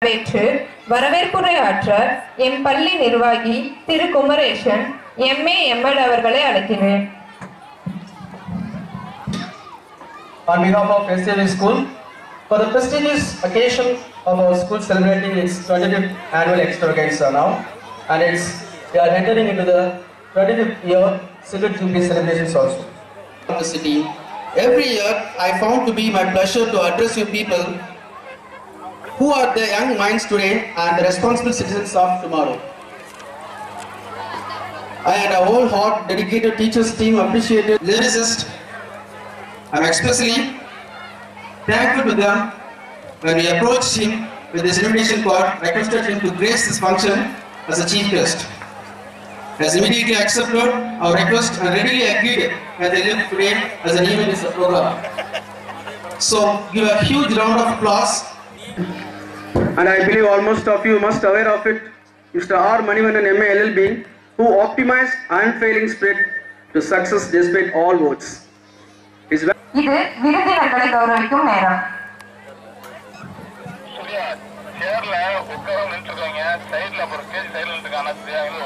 வரவேற்று வரவேற்புரையாற்ற எம் பள்ளி நிர்வாகி திரு குமரேசன் MA MEd அவர்களை அழைக்கிறேன். On behalf of SCV School, for the prestigious occasion of our school celebrating its 25th annual extravaganza now, and we are entering into the 25th year Silver Jubilee celebrations also. Of the city, every year I found to be my pleasure to address you people who are the young minds today and the responsible citizens of tomorrow. I and a whole heart dedicated teachers team appreciated lyricist. I am especially thankful to them when we approached him with this invitation card, requested him to grace this function as a chief guest. He has immediately accepted our request and readily agreed when they live today as an event in the program. So give a huge round of applause. And I believe almost of you must aware of it, Mr. R. Manivannan MA LLB, who optimized unfailing spirit to success despite all votes. இது விருந்தினர்களை கௌரவிக்கும் நேரம். சேர்ல உட்கார நின்றுருக்காங்க, சைடுல ஒரு gauge சைடுல இருக்கான தெரியாங்க.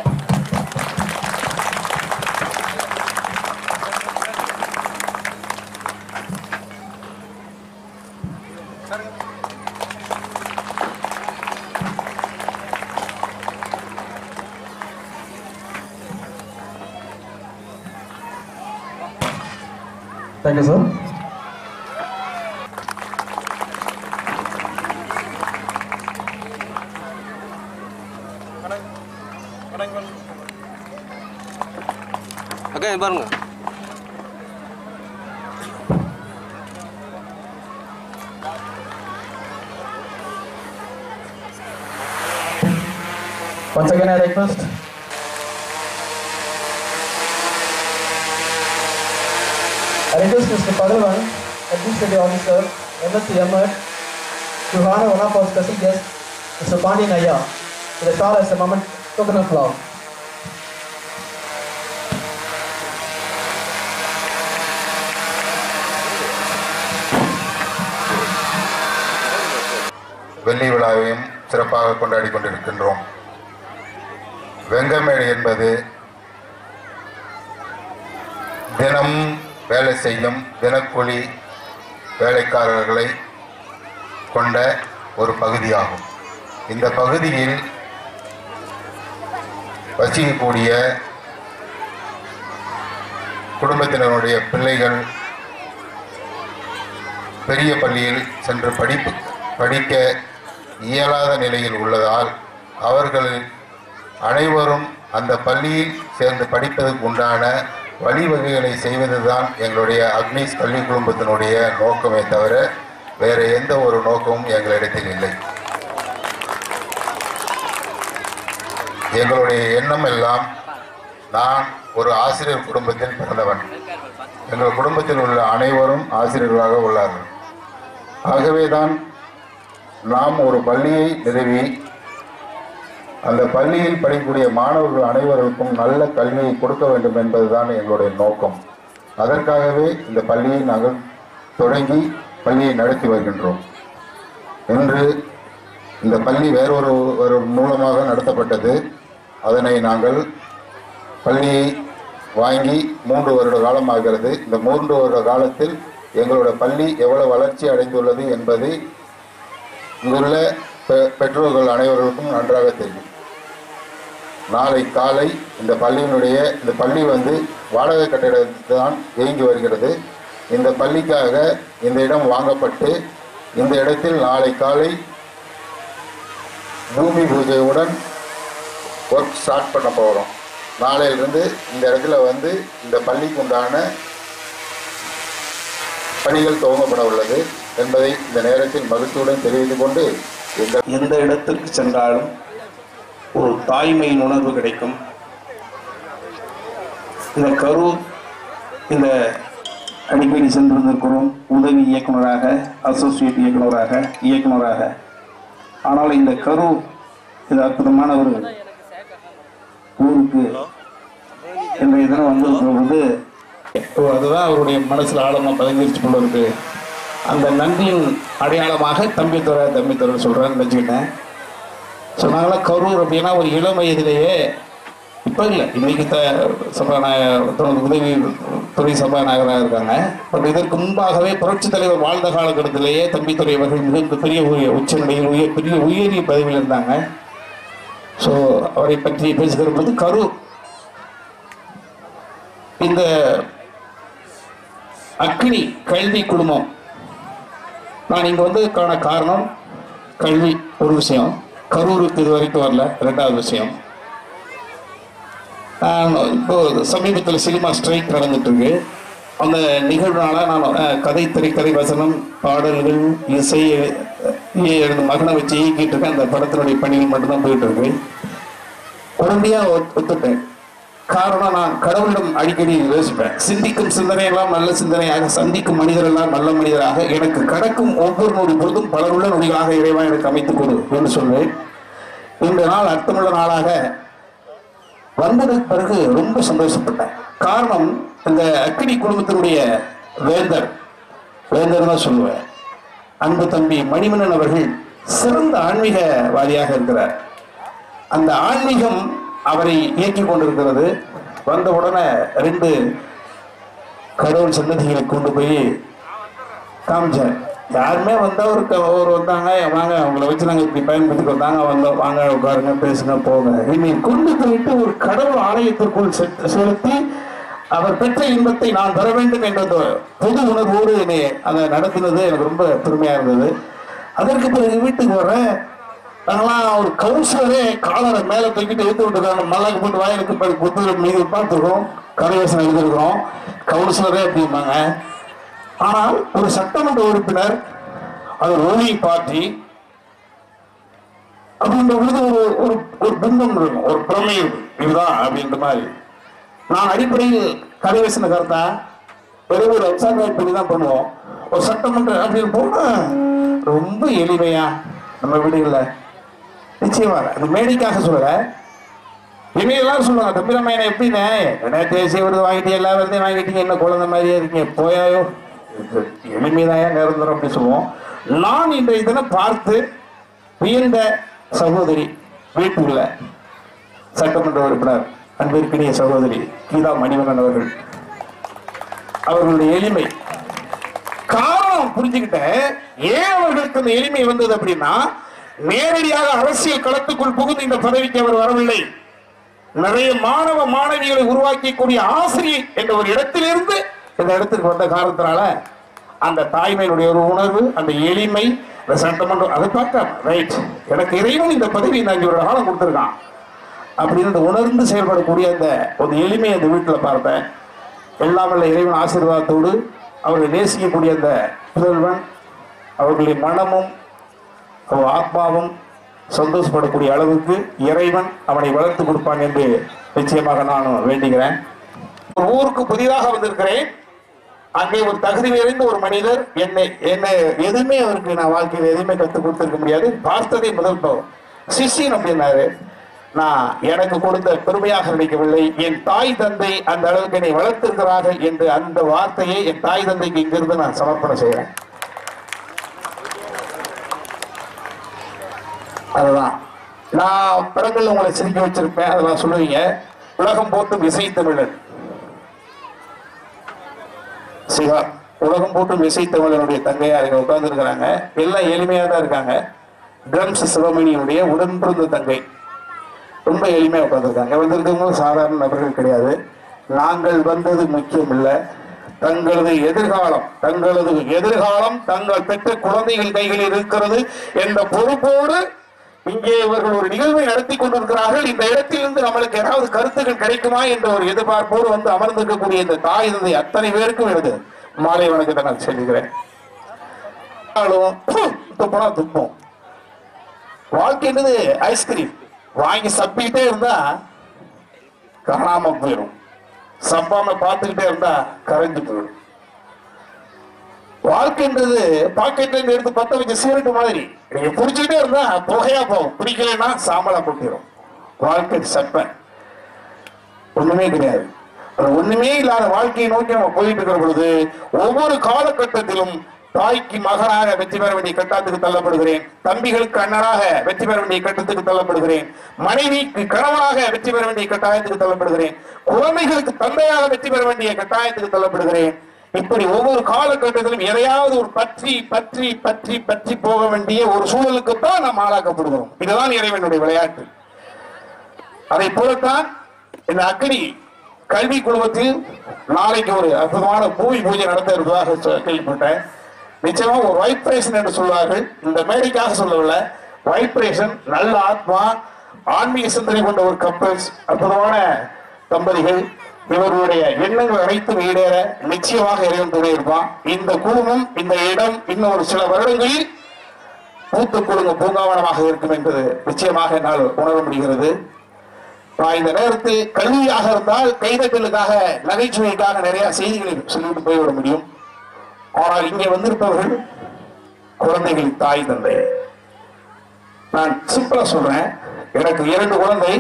Thank you, sir. Okay, பாருங்க. Once again, I request Mr. Padavan, Administrative Officer, MSc MEd, to honor one of our special guests, Mr. Pandian Ayya, with a shawl as a moment token of love. வெள்ளி விழாவையும் சிறப்பாக கொண்டாடி கொண்டிருக்கின்றோம். வெங்கமேடு என்பது தினம் வேலை செய்யும் தினக்கூலி வேலைக்காரர்களை கொண்ட ஒரு பகுதியாகும். இந்த பகுதியில் வசிக்கக்கூடிய குடும்பத்தினருடைய பிள்ளைகள் பெரிய பள்ளியில் சென்று படிக்க இயலாத நிலையில் உள்ளதால் அவர்கள் அனைவரும் அந்த பள்ளியில் சேர்ந்து படிப்பதற்கு உண்டான வழிவகைகளை செய்வதுதான் எங்களுடைய அக்னிஸ் கல்வி குடும்பத்தினுடைய நோக்கமே தவிர வேறு எந்த ஒரு நோக்கமும் எங்களிடத்தில் இல்லை. எங்களுடைய எண்ணம் எல்லாம், நான் ஒரு ஆசிரியர் குடும்பத்தில் பிறந்தவன், எங்கள் குடும்பத்தில் உள்ள அனைவரும் ஆசிரியர்களாக உள்ளார்கள். ஆகவேதான் நாம் ஒரு பள்ளியை நிறுவி அந்த பள்ளியில் படிக்கக்கூடிய மாணவர்கள் அனைவருக்கும் நல்ல கல்வியை கொடுக்க வேண்டும் என்பதுதான் எங்களுடைய நோக்கம். அதற்காகவே இந்த பள்ளியை நாங்கள் தொடங்கி பள்ளியை நடத்தி வருகின்றோம். இன்று இந்த பள்ளி வேறொரு மூலமாக நடத்தப்பட்டது. அதனை நாங்கள் பள்ளியை வாங்கி 3 வருட காலம் ஆகிறது. இந்த 3 வருட காலத்தில் எங்களுடைய பள்ளி எவ்வளவு வளர்ச்சி அடைந்துள்ளது என்பதை இங்குள்ள பெற்றோர்கள் அனைவர்களுக்கும் நன்றாக தெரியும். நாளை காலை இந்த பள்ளி வாடகை கட்டிடத்தில் தான் இயங்கி வருகிறது. இந்த பள்ளிக்காக இந்த இடம் வாங்கப்பட்டு இந்த இடத்தில் நாளை காலை பூமி பூஜையுடன் ஒர்க் ஸ்டார்ட் பண்ண போகிறோம். நாளையிலிருந்து இந்த இடத்துல இந்த பள்ளிக்கு உண்டான பணிகள் துவங்கப்பட உள்ளது என்பதை இந்த நேரத்தில் மகிழ்ச்சியுடன் தெரிவித்துக் கொண்டு, எந்த இடத்திற்கு சென்றாலும் ஒரு தாய்மையின் உணர்வு கிடைக்கும். இந்த கரூர் இந்த அடிக்கடி சென்றிருந்திருக்கிறோம், உதவி இயக்குநராக, அசோசியேட் இயக்குநராக. ஆனால் இந்த கரூர் இது அற்புதமான ஒரு ஊருக்கு இன்றைய தினம் வந்திருக்கிறது. அதுதான் அவருடைய மனசில் ஆழமாக பதிஞ்சிருச்சு போல இருக்கு. அந்த நன்றியின் அடையாளமாக தம்பித்துறை சொல்கிறேன்னு நினச்சிக்கிட்டேன். ஸோ நாங்களாம் கரூர் அப்படின்னா ஒரு இளம் வயதிலேயே, இப்போ இல்லை, இன்னைக்கு உதவி துறை சபாநாயகராக இருக்காங்க. பட் இதற்கு முன்பாகவே புரட்சித் தலைவர் வாழ்ந்த காலகட்டத்திலேயே தம்பித்துறை அவர்கள் மிக பெரிய உச்ச நிலையில் பெரிய உயரிய பதவியில் இருந்தாங்க. ஸோ அவரை பற்றி பேசுகிற போது கரூர் இந்த அக்னி கல்வி குழுமம் நான் இங்கே வந்ததுக்கான காரணம் கல்வி ஒரு விஷயம், கரூருக்கு இது வரைக்கும் வரல ரெண்டாவது விஷயம். இப்போ சமீபத்தில் சினிமா ஸ்ட்ரைக் நடந்துட்டு இருக்கு. அந்த நிகழ்வுனால நான் கதை, திரைக்கதை, வசனம், பாடல்கள், இசை மகனை வச்சு இயக்கிட்டு இருக்கேன். அந்த படத்தினுடைய பணிகள் மட்டும்தான் போயிட்டு இருக்கு. உடனடியாக ஒத்துட்டேன். காரணம், நான் கடவுளிடம் அடிக்கடி யோசிப்பேன். சிந்திக்கும் சிந்தனையெல்லாம் நல்ல சிந்தனையாக, சந்திக்கும் மனிதரெல்லாம் நல்ல மனிதராக, எனக்கு கடக்கும் ஒவ்வொரு நொடி பொழுதும் பலருள்ள நொடிகளாக இறைவா எனக்கு அமைத்துக் கொடு என்று சொல்வேன். இந்த நாள் அர்த்தமுள்ள நாளாக வந்ததுக்கு பிறகு ரொம்ப சந்தோஷப்பட்டேன். காரணம், இந்த அக்னி குடும்பத்தினுடைய வேந்தர் தான் சொல்லுவேன், அன்பு தம்பி மணிமன்னன் அவர்கள் சிறந்த ஆன்மீகவாதியாக இருக்கிறார். அந்த ஆன்மீகம் அவரை இயக்கி கொண்டிருக்கிறது. வந்த உடனே 2 கடவுள் சன்னதிகளை கொண்டு போய் காமிச்சார். யாருமே வந்தா ஒரு வந்தாங்க, வாங்க அவங்கள வச்சு நாங்கள் இப்படி பயன்படுத்தி வந்தாங்க, வந்தோம், வாங்க உட்காருங்க, பேசுங்க, போங்க. என்னை கொண்டு போயிட்டு ஒரு கடவுள் ஆலயத்திற்குள் செலுத்தி அவர் பெற்ற இன்பத்தை நான் பெற வேண்டும் என்ற பொது உணர்வோடு என்னை அதை நடத்தினது எனக்கு ரொம்ப பெருமையா இருந்தது. அதற்கு பிறகு வீட்டுக்கு வர நாங்களாம் ஒரு கவுன்சிலரே காலரை மேலே தூக்கிட்டு எடுத்து விட்டுருக்காங்க. மல்லாக்கு போட்டு வாயிலுக்கு புத்தகம் மீது பார்த்துருக்கோம், கதைவசனம் எழுதிருக்கிறோம். கவுன்சிலரே அப்படிம்பாங்க. ஆனால் ஒரு சட்டமன்ற உறுப்பினர், அது ரூலிங் பார்ட்டி அப்படின்ற பொழுது ஒரு பிம்பம் இருக்கும், ஒரு பிரமை இதுதான் அப்படின்ற மாதிரி. நான் அடிப்படையில் கதைவசன கருத்தா வெறும் ஒரு எக்ஸாம்பிள் பண்ணி தான் பண்ணுவோம். ஒரு சட்டமன்ற அப்படின்னு போனா ரொம்ப எளிமையா நம்ம வீடுகளில் நிச்சயமாக அது மேடைக்காக சொல்ல. எல்லாரும் சொல்லுவாங்க, தம்பி நம்ம என்ன எப்படின்னு என்ன தேசிய விருது வாங்கிட்டு எல்லா விருதையும் வாங்கிட்டீங்க, என்ன குழந்தை மாதிரியே இருக்கீங்க, போயாயோ எளிமைதான் நிரந்தரம் அப்படி சொல்லுவோம். நான் இன்றைய தினம் பார்த்து வியந்த சகோதரி, வீட்டுக்குள்ள சட்டமன்ற உறுப்பினர் அன்பிற்கினிய சகோதரி கீதா மணிவண்ணன் அவர்களுடைய எளிமை. காரணம் புரிஞ்சுக்கிட்டேன் ஏன் அவர்களுக்கு அந்த எளிமை வந்தது அப்படின்னா, நேரடியாக அரசியல் களத்துக்குள் புகுந்து இந்த பதவிக்கு அவர் வரவில்லை. நிறைய மாணவ மாணவிகளை உருவாக்கக்கூடிய ஆசிரியர் என்ற ஒரு இடத்திலிருந்து இந்த இடத்துக்கு வந்த காரணத்தினால அந்த தாய்மையினுடைய ஒரு உணர்வு, அந்த எளிமை, அந்த சட்டமன்றம், அதை பார்க்க ரைட், எனக்கு இறைவன் இந்த பதவி நான் ஒரு காலம் கொடுத்துருக்கான் அப்படின்னு உணர்ந்து செயல்படக்கூடிய அந்த ஒரு எளிமை அந்த வீட்டில் பார்த்தேன். எல்லாமல்ல இறைவன் ஆசீர்வாதத்தோடு அவர்களை நேசிக்கக்கூடிய அந்த புதல்வன், அவர்களின் மனமும் ஆத்மாவும் சந்தோஷப்படக்கூடிய அளவுக்கு இறைவன் அவனை வளர்த்து கொடுப்பான் என்று நிச்சயமாக நான் வேண்டுகிறேன். ஒரு ஊருக்கு புதிதாக வந்திருக்கிறேன். அங்கே ஒரு தகுதி நிறைந்த ஒரு மனிதர் என்னை எதுவுமே அவருக்கு நான் வாழ்க்கையில் எதுவுமே கற்றுக் கொடுத்திருக்க முடியாது. பார்த்ததே முதல் சிஷியன் அப்படின்னாரு. நான் எனக்கு கொடுத்த பெருமையாக நினைக்கவில்லை, என் தாய் தந்தை அந்த அளவுக்கு என்னை வளர்த்திருக்கிறார்கள் என்று அந்த வார்த்தையை என் தாய் தந்தைக்கு இங்கிருந்து நான் சமர்ப்பணம் செய்கிறேன். அதுதான் நான் படங்கள் உங்களை சிரிக்க வச்சிருப்பேன், அதெல்லாம் சொல்லுவீங்க. உலகம் போட்டும் இசை தமிழன் சிவா, உலகம் போட்டும் இசை தமிழனுடைய தங்கையார் இங்க உட்கார்ந்து இருக்கிறாங்க. எல்லாம் எளிமையா தான் இருக்காங்க. ட்ரம்ஸ் சிவமணியினுடைய உடன் பிறந்த தங்கை ரொம்ப எளிமையா உட்கார்ந்துருக்காங்க. வந்திருக்கவங்களும் சாதாரண நபர்கள் கிடையாது. நாங்கள் வந்தது முக்கியம் இல்லை, தங்களது எதிர்காலம் தங்கள் பெற்ற குழந்தைகள் கைகளில் இருக்கிறது என்ற பொறுப்போடு இங்கே இவர்கள் ஒரு நிகழ்வை நடத்தி கொண்டிருக்கிறார்கள். இந்த இடத்திலிருந்து நம்மளுக்கு ஏதாவது கருத்துக்கள் கிடைக்குமா என்ற ஒரு எதிர்பார்ப்போடு வந்து அமர்ந்திருக்கக்கூடிய இந்த தாய் தந்தை அத்தனை பேருக்கும் எனது மாலை வணக்கத்தை நான் சொல்லுகிறேன். துப்பனா துப்போம். வாழ்க்கைன்றது ஐஸ்கிரீம் வாங்கி சப்பிக்கிட்டே இருந்தா காணாம போயிடும், சப்பாம பார்த்துக்கிட்டே இருந்தா கரைஞ்சு போயிடும். வாழ்க்கைன்றது பாக்கெட்ல இருந்து எடுத்து பத்த வச்ச சிகரெட் மாதிரி, நீங்க பிடிச்சிக்கிட்டே இருந்தா புகையா போகும், பிடிக்கலன்னா சாம்பலா போட்டிடும். வாழ்க்கை சப்ப ஒண்ணுமே கிடையாது. ஒண்ணுமே இல்லாத வாழ்க்கையை நோக்கி நம்ம போயிட்டு இருக்கிற பொழுது ஒவ்வொரு காலகட்டத்திலும் தாய்க்கு மகனாக வெற்றி பெற வேண்டிய கட்டத்துக்கு தள்ளப்படுகிறேன். தம்பிகளுக்கு அண்ணனாக வெற்றி பெற வேண்டிய கட்டத்துக்கு தள்ளப்படுகிறேன். மனைவிக்கு கணவனாக வெற்றி பெற வேண்டிய கட்டாயத்துக்கு தள்ளப்படுகிறேன். குழந்தைகளுக்கு தந்தையாக வெற்றி பெற வேண்டிய கட்டாயத்துக்கு தள்ளப்படுகிறேன். இப்படி ஒவ்வொரு காலகட்டத்திலும் எதையாவது ஒரு பற்றி பற்றி பற்றி பற்றி போக வேண்டிய ஒரு சூழலுக்குத்தான் நாம் ஆளாக்கப்படுகிறோம். இதுதான் இறைவனுடைய விளையாட்டு. அதை போலத்தான் இந்த அக்கடி கல்வி குழுமத்தில் நாளைக்கு ஒரு அற்புதமான பூமி பூஜை நடத்த இருப்பதாக கேள்விப்பட்டேன். நிச்சயமா ஒரு வைப்ரேஷன் என்று சொல்வார்கள். இந்த மேடைக்காக சொல்லவில்லை. வைப்ரேஷன், நல்ல ஆத்மா, ஆன்மீக சிந்தனை கொண்ட ஒரு கப்பல்ஸ், அற்புதமான தம்பதிகள். இவர்களுடைய எண்ணங்கள் அனைத்தும் ஈடேற நிச்சயமாக இறைவன் துணை இருப்பான். இந்த குழுமம், இந்த இடம் இன்னும் ஒரு சில வருடங்களில் பூத்து குழுங்க பூங்காவனமாக இருக்கும் என்பது நிச்சயமாக என்னால் உணர முடிகிறது. நான் இந்த நேரத்தில் கல்வியாக இருந்தால் கைதட்டலுக்காக, நகைச்சுவைக்காக நிறைய செய்திகளை சொல்லிவிட்டு போய்விட முடியும். ஆனால் இங்கே வந்திருப்பவர்கள் குழந்தைகளின் தாய் தந்தை. நான் சிம்பிளா சொல்றேன், எனக்கு 2 குழந்தை.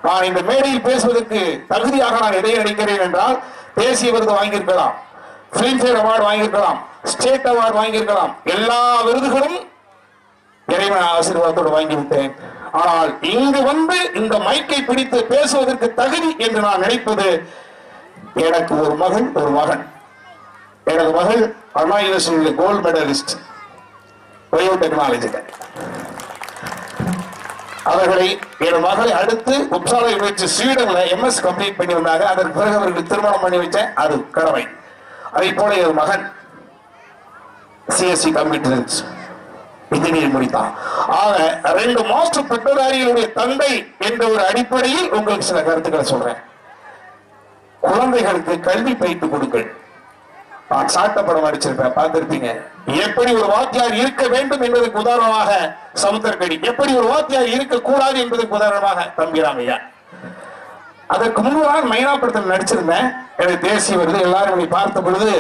நான் இந்த மேடையில் பேசுவதற்கு தகுதியாக நான் எதை நினைக்கிறேன் என்றால், தேசிய விருது வாங்கியிருக்கலாம், பிலிம்பேர் அவார்டு வாங்கியிருக்கலாம், ஸ்டேட் அவார்டு வாங்கியிருக்கலாம். எல்லா விருதுகளும் இறைவன் ஆசீர்வாதத்தோடு வாங்கிவிட்டேன். ஆனால் இங்கு வந்து இந்த மைக்கை பிடித்து பேசுவதற்கு தகுதி என்று நான் நினைப்பது, எனக்கு ஒரு மகள், ஒரு மகன். எனது மகள் அண்ணா யூனிவர்சிட்டியில் கோல்டு மெடலிஸ்ட் பயோடெக்னாலஜி. அவர்களை என் மகளை அடுத்து உப்சாலா யூனிவர்சிட்டி ஸ்வீடன்ல MS கம்ப்ளீட் பண்ணி வந்தாங்க. அதற்கு பிறகு அவர்களுக்கு திருமணம் பண்ணி வச்சேன். அது கடமை. அதை போல என் மகன் CSC கம்ப்யூட்டர் சயின்ஸ் இன்ஜினியரிங் முடித்தான். ஆக 2 மாஸ்டர் பட்டதாரிகளுடைய தந்தை என்ற ஒரு அடிப்படையில் உங்களுக்கு சில கருத்துக்களை சொல்றேன். குழந்தைகளுக்கு கல்வி பயிற்று கொடுங்கள். நான் சாட்ட படம் அடிச்சிருப்பேன், பார்த்திருப்பீங்க. எப்படி ஒரு வாத்தியார் இருக்க வேண்டும் என்பதற்கு உதாரணமாக சமுத்திரக்கடி, எப்படி ஒரு வாத்தியார் இருக்கக்கூடாது என்பதற்கு உதாரணமாக தம்பிராமையா. அதற்கு முன்பு நான் மைனா படத்தில் நடிச்சிருந்தேன். எனக்கு தேசிய விருது. எல்லாரும் பார்த்த பொழுது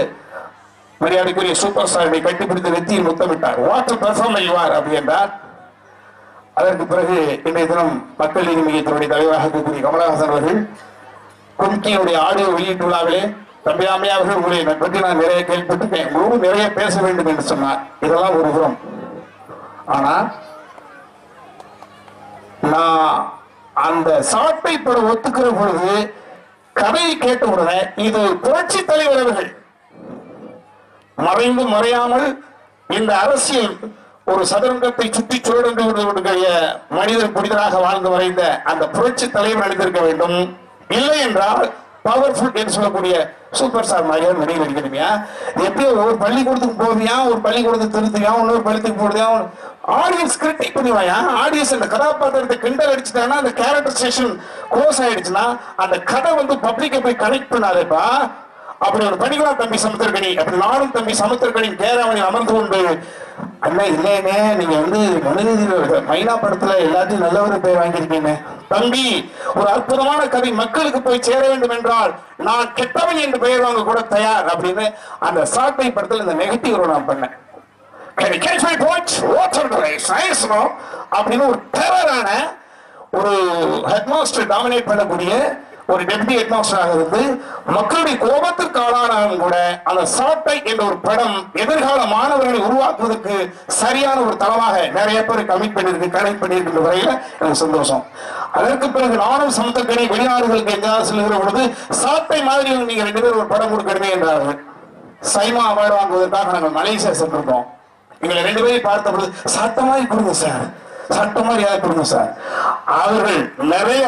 மரியாதைக்குரிய சூப்பர் ஸ்டாரை கட்டிப்பிடித்து வெற்றியில் முத்தமிட்டார். வாட் பெர்ஃபார்மர் யூ ஆர் அப்படி என்றார். அதற்கு பிறகு இன்றைய தினம் மக்கள் நீதி மையத்தினுடைய தலைவராக இருக்கக்கூடிய கமலஹாசன் அவர்கள் கும்கியுடைய ஆடியோ வெளியீட்டு விழாவிலே தம்பிராமையா அவர்கள் உங்களை பற்றி நான் நிறைய கேள்விப்பட்டிருக்கேன், உங்களோடு நிறைய பேச வேண்டும் என்று சொன்னார். இதெல்லாம் ஒரு புறம். ஆனா நான் அந்த சாட்டை படம் ஒத்துக்கிற பொழுது கதையை கேட்ட உடனே இது புரட்சி தலைவர் அவர்கள் மறைந்து மறையாமல் இந்த அரசியல் ஒரு சதுரங்கத்தை சுற்றி சுழன்று மனிதர் புனிதராக வாழ்ந்து வரைந்த அந்த புரட்சி தலைவர் அணிந்திருக்க வேண்டும். இல்லை என்றால் பவர்ஃபுல் என்று சொல்லக்கூடிய சூப்பர் ஸ்டார் மாதிரியா நடிகர் நடிக்கணுமியா? எப்படியோ ஒரு பள்ளிக்கூடத்துக்கு போவியா, ஒரு பள்ளிக்கூடத்துக்கு திருத்தியா, இன்னொரு பள்ளிக்கு போடுதியா, ஆடியன்ஸ் கிரிட்டிக் பண்ணுவாயா? ஆடியன்ஸ் அந்த கதாபாத்திரத்தை கிண்டல் அடிச்சுட்டாங்கன்னா, அந்த கேரக்டரைசேஷன் க்ளோஸ் ஆயிடுச்சுன்னா அந்த கதை வந்து பப்ளிக்கை போய் கனெக்ட் பண்ணாதேப்பா. அப்படி ஒரு படிக்கலாம் தம்பி சமுத்திரக்கணி. அப்படி நானும் தம்பி சமுத்திரக்கணி கேரவனில் அமர்ந்து கொண்டு, அண்ணா இல்லையே நீங்க வந்து மனுநீதி மைனா படத்துல எல்லாத்தையும் நல்லவரும் பேர் வாங்கியிருக்கீங்க தம்பி. ஒரு அற்புதமான கதை மக்களுக்கு போய் சேர வேண்டும் என்றால் நான் கெட்டவன் என்று பெயர் வாங்க கூட தயார் அப்படின்னு அந்த சாட்டை படத்தில் இந்த நெகட்டிவ் நான் பண்ணேன். அப்படின்னு ஒரு டெரரான ஒரு ஹெட்மாஸ்டர் டாமினேட் பண்ணக்கூடிய ஒரு டெப்டி ஹெட்மாஸ்டராக இருந்து மக்களுடைய கோபத்திற்கு ஆளானாலும் கூட அந்த சாட்டை என்ற ஒரு படம் எதிர்கால மாணவர்களை உருவாக்குவதற்கு சரியான ஒரு தளமாக நிறைய பேர் கனெக்ட் பண்ணியிருக்கின்ற வரையில எனக்கு சந்தோஷம். அதற்கு பிறகு நானும் சமுத்திரக்கணி வெளிநாடுகளுக்கு எங்கேயாவது செல்கிற பொழுது சாட்டை மாதிரி நீங்க 2 பேரும் ஒரு படம் கொடுக்கணுமே என்றார்கள். சைமா அவார்டு வாங்குவதற்காக நாங்கள் மலேசியா சென்றிருக்கோம். எங்களை 2 பேரையும் பார்த்த பொழுது சாட்டை மாதிரி கொடுங்க சார், சட்ட மரியாதை கொடுங்க சார். அவர்கள் நிறைய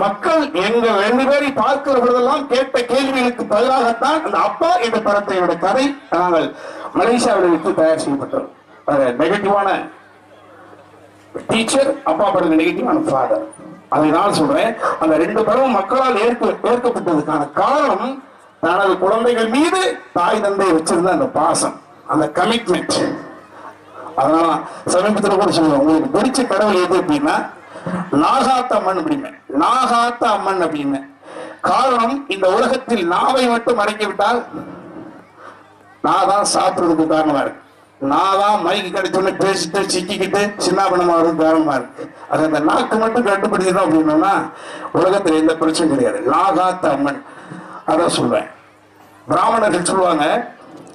மக்கள் எங்க 2 பேரை பார்க்கிற பொழுதெல்லாம் கேட்ட கேள்விகளுக்கு பதிலாகத்தான் அந்த அப்பா என்ற படத்தையோட கதை நாங்கள் மலேசியாவில் வைத்து தயார் செய்யப்பட்டோம். நெகட்டிவான டீச்சர், அப்பா படத்தில் நெகட்டிவான ஃபாதர். அதை நான் சொல்றேன், அந்த 2 படம் மக்களால் ஏற்கப்பட்டதுக்கான காரணம் தனது குழந்தைகள் மீது தாய் தந்தை வச்சிருந்த அந்த பாசம், அந்த கமிட்மெண்ட். அதனால சமீபத்தில் கூட சொல்லுவோம், உங்களுக்கு பிடிச்ச கடவுள் எது அப்படின்னா நாகாத்த அம்மன் அப்படின்னு. நாகாத்த அம்மன் அப்படின்னு காரணம், இந்த உலகத்தில் நாவை மட்டும் அடக்கிவிட்டால் நான் தான் சாப்பிடுறதுக்கு காரணமா இருக்கு. நான் தான் மைக்கு கிடைச்சோன்னு பேசிட்டு சிக்கிக்கிட்டு சின்னாபனமா காரணமா இருக்கு. அது அந்த நாக்கு மட்டும் கட்டுப்படுத்தினோம் அப்படின்னா உலகத்தில் எந்த பிரச்சனையும் கிடையாது. நாகாத்த அம்மன். அதான் சொல்வேன். பிராமணர்கள் சொல்லுவாங்க,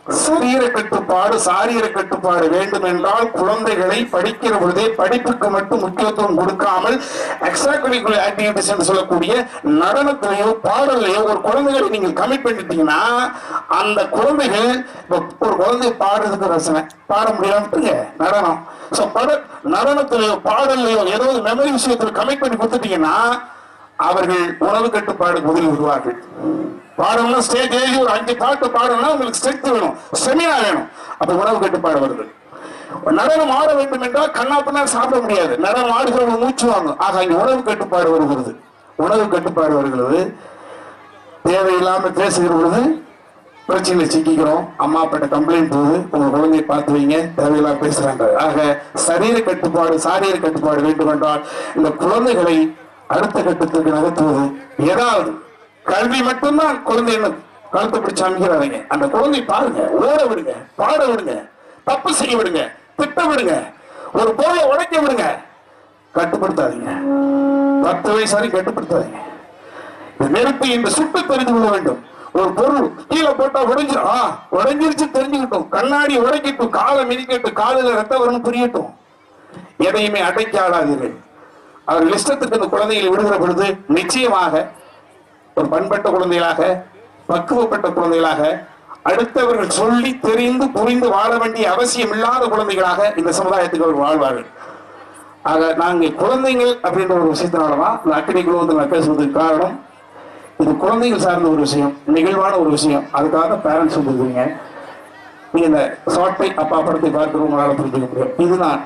சரீர கட்டுப்பாடு சாரீர கட்டுப்பாடு வேண்டும் என்றால் குழந்தைகளை படிக்கிற பொழுதே படிப்புக்கு மட்டும் முக்கியத்துவம் கொடுக்காமல் எக்ஸ்ட்ரா கரிக்குலர் ஆக்டிவிட்டிஸ் என்று சொல்லக்கூடிய நடனத்திலேயோ பாடலையோ ஒரு குழந்தைகளை நீங்கள் கமிட் பண்ணிட்டீங்கன்னா அந்த குழந்தைகள் ஒரு குழந்தை பாடுறதுக்கு ரசனை பாட முடியாமட்டுங்க நடனம் நடனத்திலேயோ பாடலையோ ஏதோ ஒரு மெமரி விஷயத்தில் கமிட் பண்ணி கொடுத்துட்டீங்கன்னா அவர்கள் உணவு கட்டுப்பாடு முதலில் வருவார்கள். பாடணும்னா ஸ்டேஜ் ஏறி ஒரு 5 பாட்டு பாடணும்னா உங்களுக்கு ஸ்ட்ரென்த் வேணும், ஸ்டெமினா வேணும். அப்ப உணவு கட்டுப்பாடு வருது. நடனம் ஆட வேண்டும் என்றால் கண்ணாப்பின்னா சாப்பிட முடியாது, நடனம் ஆடுகிறவங்க மூச்சு வாங்கும். ஆக இங்க உணவு கட்டுப்பாடு வருகிறது. உணவு கட்டுப்பாடு வருகிறது. தேவையில்லாம பேசுகிற பொழுது பிரச்சனை சிக்கிக்கிறோம். அம்மா அப்பாட்ட கம்ப்ளைண்ட் போகுது, உங்க குழந்தைய பார்த்து வைங்க, தேவையில்லாம பேசுறாங்க. ஆக சரீர கட்டுப்பாடு சாரீர கட்டுப்பாடு வேண்டும் என்றால் இந்த குழந்தைகளை அடுத்த கட்டத்துக்கு நகர்த்துவது. ஏதாவது கல்வி மட்டும்தான் குழந்தை கழுத்தை பிடிச்சு அமைக்கிறாங்க. அந்த குழந்தை பாருங்க, ஓட விடுங்க, பாட விடுங்க, தப்பு செய்ய விடுங்க, திட்ட விடுங்க, ஒரு பொருளை உடைக்க விடுங்க, கட்டுப்படுத்தாதீங்க. 10 வயசு வரை கட்டுப்படுத்தாதீங்க. நெருப்பு இந்த சுட்டு தெரிந்து கொள்ள வேண்டும். ஒரு பொருள் கீழே போட்டா உடைஞ்சிருச்சு தெரிஞ்சுக்கிட்டோம், கண்ணாடி உடைக்கட்டும், காலை மிதிக்கட்டும், காலில் ரத்தம் வரணும் புரியட்டும். எதையுமே அடைக்க ஆளாதீர்கள். அவர்கள் இஷ்டத்துக்கு இந்த குழந்தைகளை விடுகிற பொழுது நிச்சயமாக ஒரு பண்பட்ட குழந்தைகளாக பக்குவப்பட்ட குழந்தைகளாக அடுத்தவர்கள் சொல்லி தெரிந்து புரிந்து வாழ வேண்டிய அவசியம் இல்லாத குழந்தைகளாக இந்த சமுதாயத்துக்கு அவர்கள் வாழ்வார்கள். ஆக நாங்கள் குழந்தைகள் அப்படின்ற ஒரு விஷயத்தினாலதான் இந்த அக்கறைக்குழு வந்து நான் பேசுவதற்கு காரணம், இது குழந்தைகள் சார்ந்த ஒரு விஷயம், நிகழ்வான ஒரு விஷயம். அதுக்காக பேரண்ட்ஸ் வந்துருக்கீங்க. நீங்க இந்த ஷார்ட் அப்பா படத்தை பார்க்கிறவங்களால புரிஞ்சுக்க முடியும். இதுதான்